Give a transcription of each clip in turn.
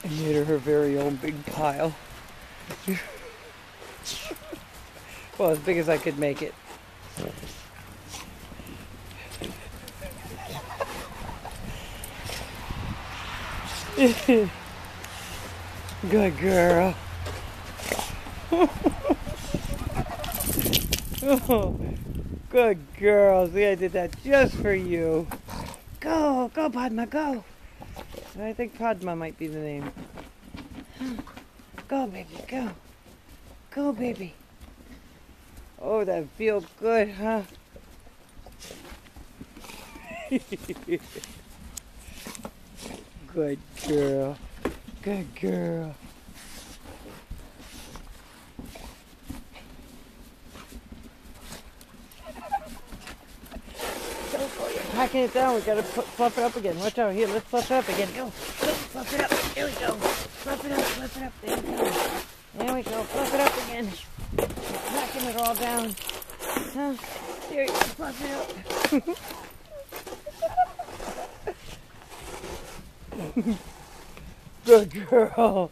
Made her very own big pile. Well, as big as I could make it. Good girl. Oh, good girl. See, I did that just for you. Go, go, Padma, go. I think Padma might be the name. Go, baby, go. Go, baby. Oh, that feels good, huh? Good girl. Good girl. Packing it down, we gotta fluff it up again. Watch out, here, let's fluff it up again. Go, fluff it up. Here we go. Fluff it up, fluff it up. There we go. There we go, fluff it up again. Packing it all down. Huh? There you go, fluff it up. Good girl.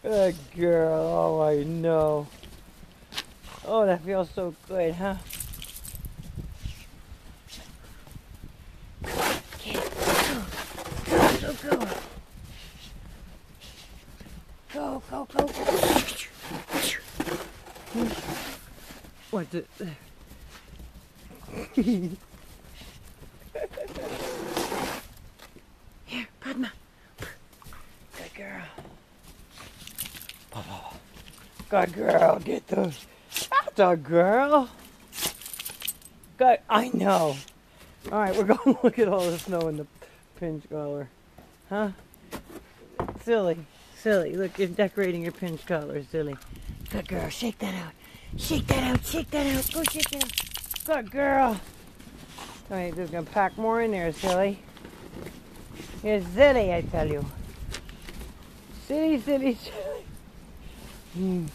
Good girl. Oh, I know. Oh, that feels so good, huh? Go. Go, go, go, go. What's it? Here, Padma. Good girl. Good girl, get those. That's a girl. Good, I know. Alright, we're going to look at all the snow in the pinch collar. Huh? Silly. Silly. Look, you're decorating your pinch collar, silly. Good girl. Shake that out. Shake that out. Shake that out. Go shake it out. Good girl. Alright, just going to pack more in there, silly. You're silly, I tell you. Silly, silly, silly.